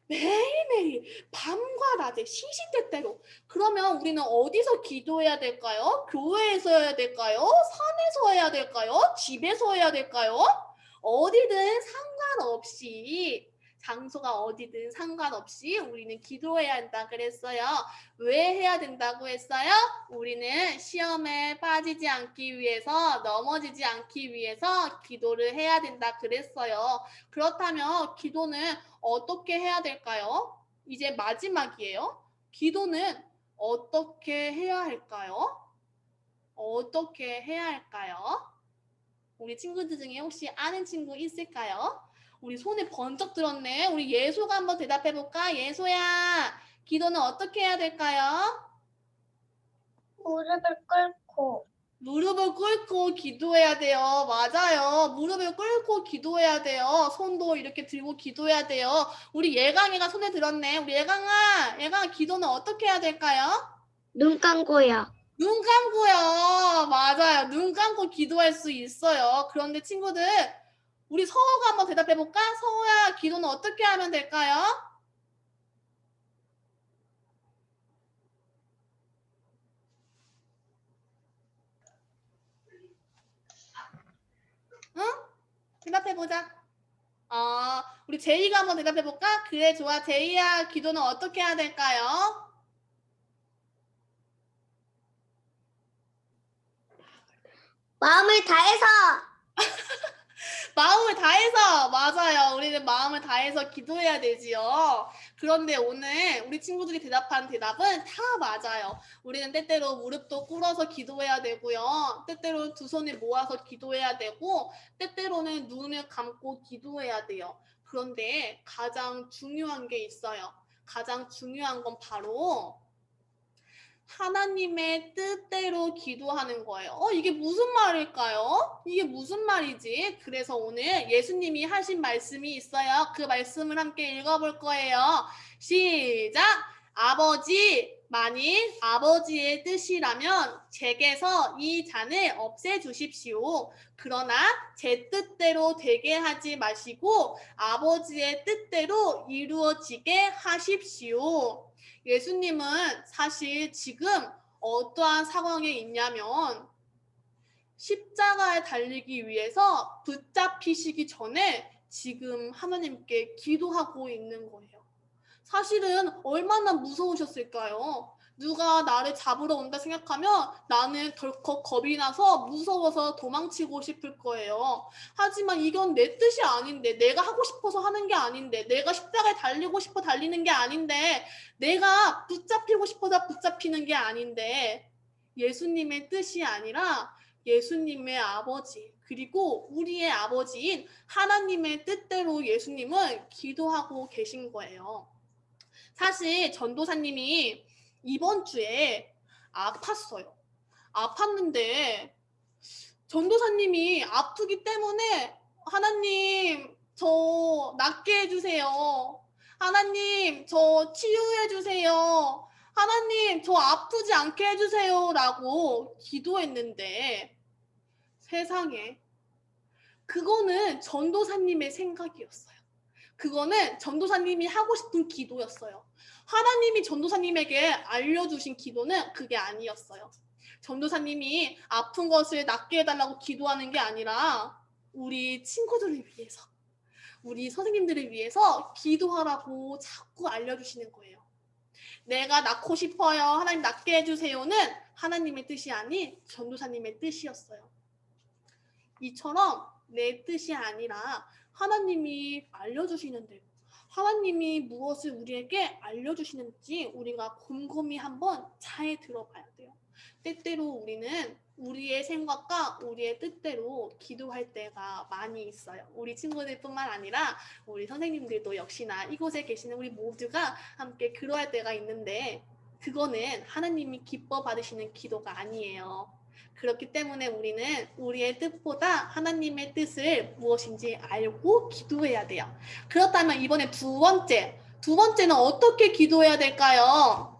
매일매일 밤과 낮에 시시때때로. 그러면 우리는 어디서 기도해야 될까요? 교회에서 해야 될까요? 산에서 해야 될까요? 집에서 해야 될까요? 어디든 상관없이, 장소가 어디든 상관없이 우리는 기도해야 한다 그랬어요. 왜 해야 된다고 했어요? 우리는 시험에 빠지지 않기 위해서, 넘어지지 않기 위해서 기도를 해야 된다 그랬어요. 그렇다면 기도는 어떻게 해야 될까요? 이제 마지막이에요. 기도는 어떻게 해야 할까요? 어떻게 해야 할까요? 우리 친구들 중에 혹시 아는 친구 있을까요? 우리 손에 번쩍 들었네. 우리 예소가 한번 대답해볼까? 예소야, 기도는 어떻게 해야 될까요? 무릎을 꿇고 무릎을 꿇고 기도해야 돼요. 맞아요. 무릎을 꿇고 기도해야 돼요. 손도 이렇게 들고 기도해야 돼요. 우리 예강이가 손에 들었네. 우리 예강아, 기도는 어떻게 해야 될까요? 눈 감고요. 눈 감고요. 맞아요. 눈 감고 기도할 수 있어요. 그런데 친구들, 우리 서호가 한번 대답해볼까? 서호야, 기도는 어떻게 하면 될까요? 응? 대답해보자. 우리 제이가 한번 대답해볼까? 그래, 좋아. 제이야, 기도는 어떻게 해야 될까요? 마음을 다해서 마음을 다해서, 맞아요. 우리는 마음을 다해서 기도해야 되지요. 그런데 오늘 우리 친구들이 대답한 대답은 다 맞아요. 우리는 때때로 무릎도 꿇어서 기도해야 되고요. 때때로 두 손을 모아서 기도해야 되고, 때때로는 눈을 감고 기도해야 돼요. 그런데 가장 중요한 게 있어요. 가장 중요한 건 바로 하나님의 뜻대로 기도하는 거예요. 이게 무슨 말일까요? 이게 무슨 말이지? 그래서 오늘 예수님이 하신 말씀이 있어요. 그 말씀을 함께 읽어볼 거예요. 시작! 아버지, 만일 아버지의 뜻이라면 제게서 이 잔을 없애주십시오. 그러나 제 뜻대로 되게 하지 마시고 아버지의 뜻대로 이루어지게 하십시오. 예수님은 사실 지금 어떠한 상황에 있냐면 십자가에 달리기 위해서 붙잡히시기 전에 지금 하나님께 기도하고 있는 거예요. 사실은 얼마나 무서우셨을까요? 누가 나를 잡으러 온다 생각하면 나는 덜컥 겁이 나서 무서워서 도망치고 싶을 거예요. 하지만 이건 내 뜻이 아닌데, 내가 하고 싶어서 하는 게 아닌데, 내가 십자가에 달리고 싶어 달리는 게 아닌데, 내가 붙잡히고 싶어서 붙잡히는 게 아닌데, 예수님의 뜻이 아니라 예수님의 아버지, 그리고 우리의 아버지인 하나님의 뜻대로 예수님은 기도하고 계신 거예요. 사실 전도사님이 이번 주에 아팠어요. 아팠는데 전도사님이 아프기 때문에 하나님 저 낫게 해주세요. 하나님 저 치유해 주세요. 하나님 저 아프지 않게 해주세요 라고 기도했는데 세상에 그거는 전도사님의 생각이었어요. 그거는 전도사님이 하고 싶은 기도였어요. 하나님이 전도사님에게 알려주신 기도는 그게 아니었어요. 전도사님이 아픈 것을 낫게 해달라고 기도하는 게 아니라 우리 친구들을 위해서, 우리 선생님들을 위해서 기도하라고 자꾸 알려주시는 거예요. 내가 낳고 싶어요. 하나님 낫게 해주세요는 하나님의 뜻이 아닌 전도사님의 뜻이었어요. 이처럼 내 뜻이 아니라 하나님이 알려주시는 대로, 하나님이 무엇을 우리에게 알려주시는지 우리가 곰곰이 한번 잘 들어봐야 돼요. 때때로 우리는 우리의 생각과 우리의 뜻대로 기도할 때가 많이 있어요. 우리 친구들뿐만 아니라 우리 선생님들도 역시나 이곳에 계시는 우리 모두가 함께 그러할 때가 있는데, 그거는 하나님이 기뻐 받으시는 기도가 아니에요. 그렇기 때문에 우리는 우리의 뜻보다 하나님의 뜻을 무엇인지 알고 기도해야 돼요. 그렇다면 이번에 두 번째는 어떻게 기도해야 될까요?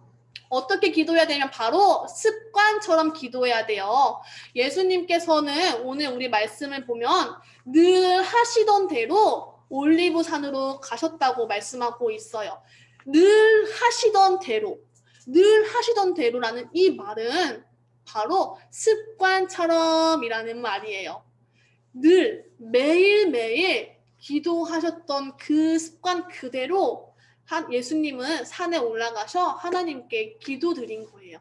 어떻게 기도해야 되냐면 바로 습관처럼 기도해야 돼요. 예수님께서는 오늘 우리 말씀을 보면 늘 하시던 대로 올리브산으로 가셨다고 말씀하고 있어요. 늘 하시던 대로라는 이 말은 바로 습관처럼이라는 말이에요. 늘 매일매일 기도하셨던 그 습관 그대로 예수님은 산에 올라가셔 하나님께 기도드린 거예요.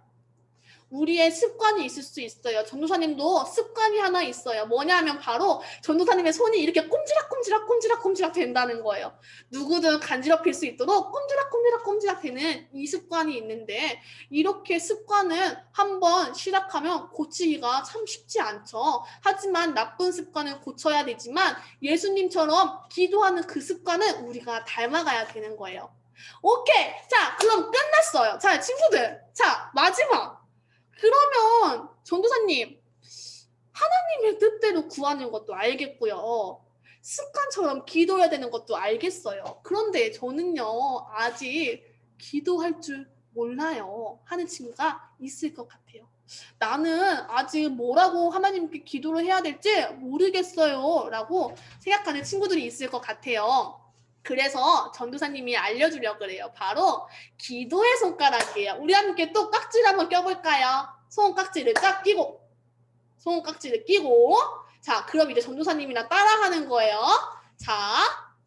우리의 습관이 있을 수 있어요. 전도사님도 습관이 하나 있어요. 뭐냐면 바로 전도사님의 손이 이렇게 꼼지락 된다는 거예요. 누구든 간지럽힐 수 있도록 꼼지락 되는 이 습관이 있는데, 이렇게 습관은 한번 시작하면 고치기가 참 쉽지 않죠. 하지만 나쁜 습관을 고쳐야 되지만 예수님처럼 기도하는 그 습관은 우리가 닮아가야 되는 거예요. 오케이. 자, 그럼 끝났어요. 자, 친구들. 자, 마지막. 그러면 전도사님, 하나님의 뜻대로 구하는 것도 알겠고요. 습관처럼 기도해야 되는 것도 알겠어요. 그런데 저는요, 아직 기도할 줄 몰라요 하는 친구가 있을 것 같아요. 나는 아직 뭐라고 하나님께 기도를 해야 될지 모르겠어요 라고 생각하는 친구들이 있을 것 같아요. 그래서 전도사님이 알려주려고 그래요. 바로 기도의 손가락이에요. 우리 함께 또 깍지를 한번 껴볼까요? 손깍지를 쫙 끼고, 자, 그럼 이제 전도사님이랑 따라하는 거예요. 자,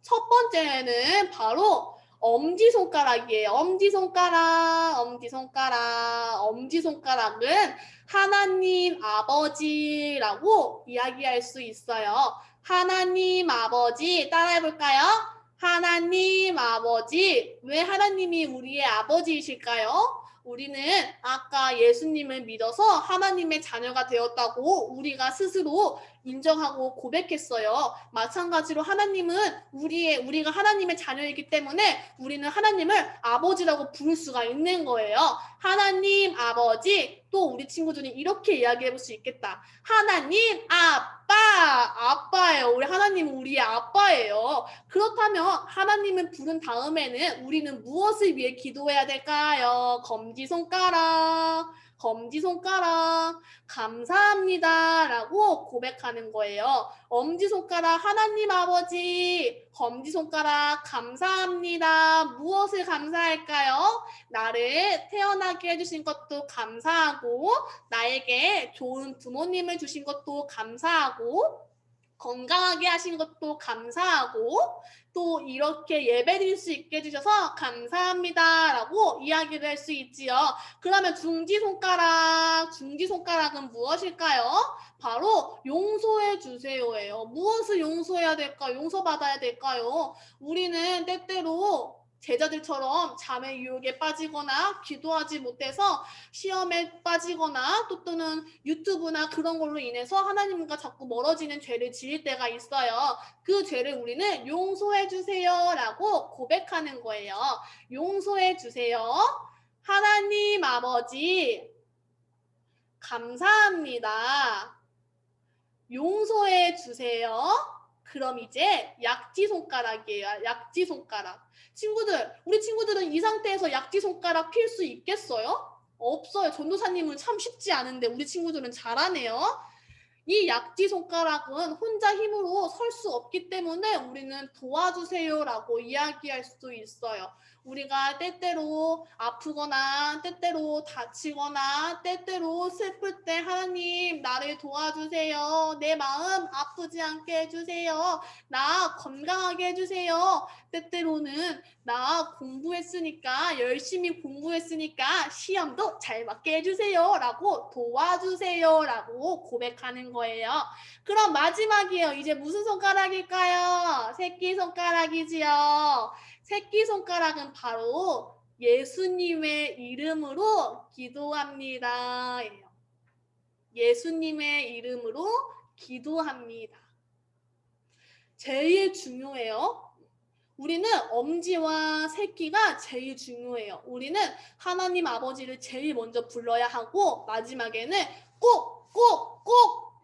첫 번째는 바로 엄지손가락이에요. 엄지손가락은 하나님 아버지라고 이야기할 수 있어요. 하나님 아버지, 따라해볼까요? 하나님 아버지. 왜 하나님이 우리의 아버지이실까요? 우리는 아까 예수님을 믿어서 하나님의 자녀가 되었다고 우리가 스스로 인정하고 고백했어요. 마찬가지로 하나님은 우리가 하나님의 자녀이기 때문에 우리는 하나님을 아버지라고 부를 수가 있는 거예요. 하나님 아버지. 또 우리 친구들이 이렇게 이야기해 볼 수 있겠다. 하나님 아빠예요. 우리 하나님은 우리의 아빠예요. 그렇다면 하나님을 부른 다음에는 우리는 무엇을 위해 기도해야 될까요? 검지손가락 감사합니다 라고 고백하는 거예요. 엄지손가락 하나님 아버지, 검지손가락 감사합니다. 무엇을 감사할까요? 나를 태어나게 해주신 것도 감사하고, 나에게 좋은 부모님을 주신 것도 감사하고, 건강하게 하신 것도 감사하고, 또 이렇게 예배드릴 수 있게 해주셔서 감사합니다 라고 이야기를 할 수 있지요. 그러면 중지손가락은 무엇일까요? 바로 용서해 주세요예요. 무엇을 용서해야 될까요? 용서받아야 될까요? 우리는 때때로 제자들처럼 잠의 유혹에 빠지거나 기도하지 못해서 시험에 빠지거나 또는 유튜브나 그런 걸로 인해서 하나님과 자꾸 멀어지는 죄를 지을 때가 있어요. 그 죄를 우리는 용서해 주세요 라고 고백하는 거예요. 용서해 주세요. 하나님 아버지 감사합니다. 용서해 주세요. 그럼 이제 약지손가락이에요. 약지손가락. 친구들, 우리 친구들은 이 상태에서 약지손가락 필 수 있겠어요? 없어요. 전도사님은 참 쉽지 않은데 우리 친구들은 잘하네요. 이 약지손가락은 혼자 힘으로 설 수 없기 때문에 우리는 도와주세요라고 이야기할 수 있어요. 우리가 때때로 아프거나 때때로 다치거나 때때로 슬플 때 하나님 나를 도와주세요. 내 마음 아프지 않게 해주세요. 나 건강하게 해주세요. 때때로는 나 열심히 공부했으니까 시험도 잘 맞게 해주세요 라고 도와주세요 라고 고백하는 거예요. 거예요. 그럼 마지막이에요. 이제 무슨 손가락일까요? 새끼손가락이지요. 새끼손가락은 바로 예수님의 이름으로 기도합니다. 예수님의 이름으로 기도합니다. 제일 중요해요. 우리는 엄지와 새끼가 제일 중요해요. 우리는 하나님 아버지를 제일 먼저 불러야 하고 마지막에는 꼭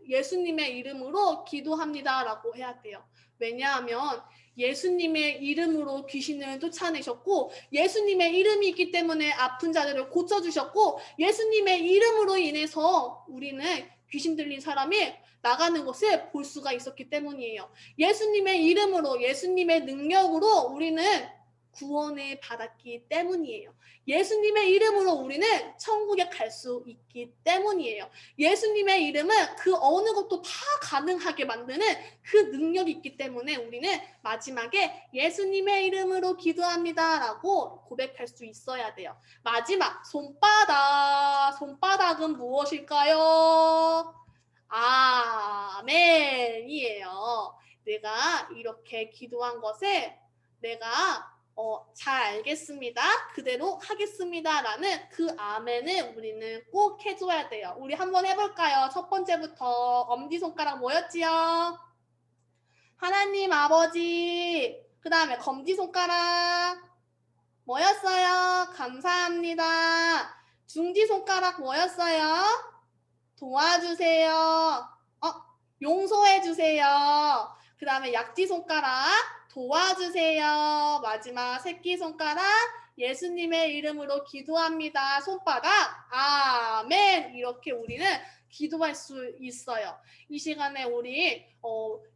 예수님의 이름으로 기도합니다라고 해야 돼요. 왜냐하면 예수님의 이름으로 귀신을 쫓아내셨고 예수님의 이름이 있기 때문에 아픈 자들을 고쳐주셨고 예수님의 이름으로 인해서 우리는 귀신 들린 사람이 나가는 것을 볼 수가 있었기 때문이에요. 예수님의 이름으로 예수님의 능력으로 우리는 구원을 받았기 때문이에요. 예수님의 이름으로 우리는 천국에 갈 수 있기 때문이에요. 예수님의 이름은 그 어느 것도 다 가능하게 만드는 그 능력이 있기 때문에 우리는 마지막에 예수님의 이름으로 기도합니다라고 고백할 수 있어야 돼요. 마지막 손바닥. 손바닥은 무엇일까요? 아멘이에요. 내가 이렇게 기도한 것을 내가 잘 알겠습니다. 그대로 하겠습니다. 라는 그 아멘을 우리는 꼭 해줘야 돼요. 우리 한번 해볼까요? 첫 번째부터 엄지손가락 뭐였지요? 하나님 아버지. 그 다음에 검지손가락 뭐였어요? 감사합니다. 중지손가락 뭐였어요? 도와주세요. 용서해주세요. 그 다음에 약지손가락 도와주세요. 마지막 새끼손가락 예수님의 이름으로 기도합니다. 손바닥 아멘. 이렇게 우리는 기도할 수 있어요. 이 시간에 우리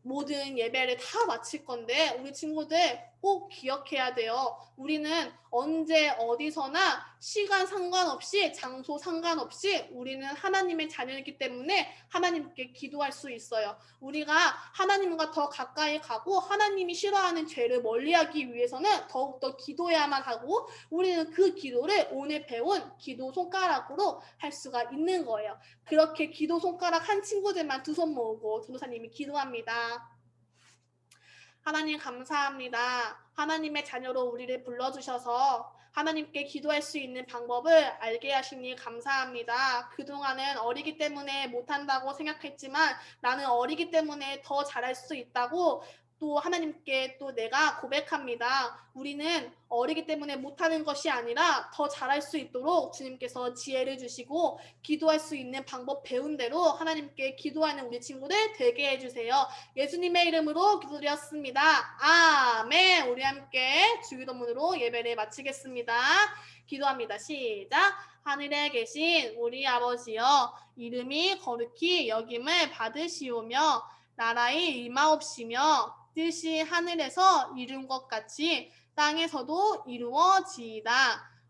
모든 예배를 다 마칠 건데 우리 친구들 꼭 기억해야 돼요. 우리는 언제 어디서나 시간 상관없이 장소 상관없이 우리는 하나님의 자녀이기 때문에 하나님께 기도할 수 있어요. 우리가 하나님과 더 가까이 가고 하나님이 싫어하는 죄를 멀리하기 위해서는 더욱더 기도해야만 하고 우리는 그 기도를 오늘 배운 기도 손가락으로 할 수가 있는 거예요. 그렇게 기도 손가락 한 친구들만 두 손 모으고 전도사님이 기도합니다. 하나님 감사합니다. 하나님의 자녀로 우리를 불러주셔서 하나님께 기도할 수 있는 방법을 알게 하시니 감사합니다. 그동안은 어리기 때문에 못한다고 생각했지만 나는 어리기 때문에 더 잘할 수 있다고 또 하나님께 또 내가 고백합니다. 우리는 어리기 때문에 못하는 것이 아니라 더 잘할 수 있도록 주님께서 지혜를 주시고 기도할 수 있는 방법 배운 대로 하나님께 기도하는 우리 친구들 되게 해주세요. 예수님의 이름으로 기도드렸습니다. 아멘. 우리 함께 주기도문으로 예배를 마치겠습니다. 기도합니다. 시작. 하늘에 계신 우리 아버지여 이름이 거룩히 여김을 받으시오며 나라의 임하옵시며 뜻이 하늘에서 이룬 것 같이 땅에서도 이루어지이다.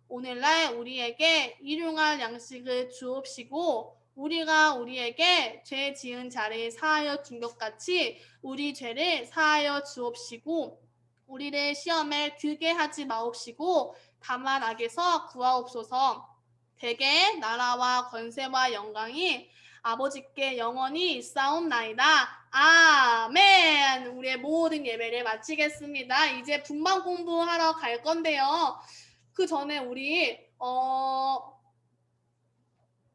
오늘날 우리에게 일용할 양식을 주옵시고 우리가 우리에게 죄 지은 자를 사하여 준 것 같이 우리 죄를 사하여 주옵시고 우리를 시험에 들게 하지 마옵시고 다만 악에서 구하옵소서. 대개 나라와 권세와 영광이 아버지께 영원히 있사옵나이다. 아멘. 우리의 모든 예배를 마치겠습니다. 이제 분방 공부하러 갈 건데요. 그 전에 우리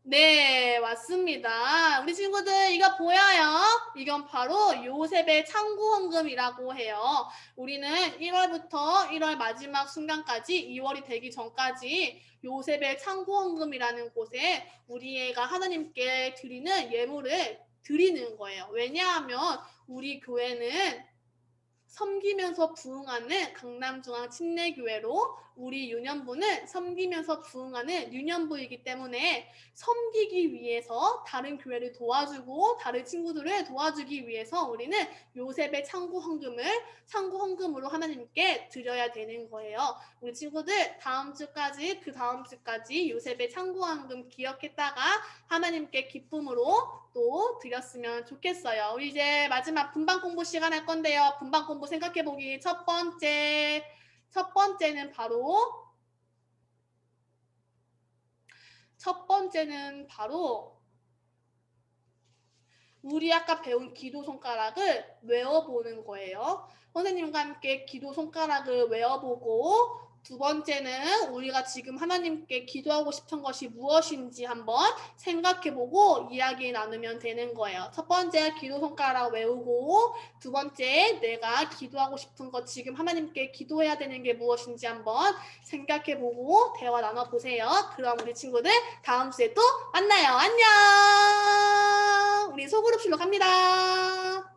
네, 맞습니다. 우리 친구들 이거 보여요? 이건 바로 요셉의 창구헌금이라고 해요. 우리는 1월부터 1월 마지막 순간까지 2월이 되기 전까지 요셉의 창구헌금이라는 곳에 우리가 하나님께 드리는 예물을 드리는 거예요. 왜냐하면 우리 교회는 섬기면서 부흥하는 강남중앙 침례교회로 우리 유년부는 섬기면서 부흥하는 유년부이기 때문에 섬기기 위해서 다른 교회를 도와주고 다른 친구들을 도와주기 위해서 우리는 요셉의 창구헌금으로 하나님께 드려야 되는 거예요. 우리 친구들 다음 주까지 그 다음 주까지 요셉의 창구헌금 기억했다가 하나님께 기쁨으로 또 드렸으면 좋겠어요. 우리 이제 마지막 분방 공부 시간 할 건데요. 분방 공부 생각해보기 첫 번째는 바로 우리 아까 배운 기도 손가락을 외워보는 거예요. 선생님과 함께 기도 손가락을 외워보고 두 번째는 우리가 지금 하나님께 기도하고 싶은 것이 무엇인지 한번 생각해보고 이야기 나누면 되는 거예요. 첫 번째 기도 손가락 외우고 두 번째 내가 기도하고 싶은 것 지금 하나님께 기도해야 되는 게 무엇인지 한번 생각해보고 대화 나눠보세요. 그럼 우리 친구들 다음 주에 또 만나요. 안녕. 우리 소그룹실로 갑니다.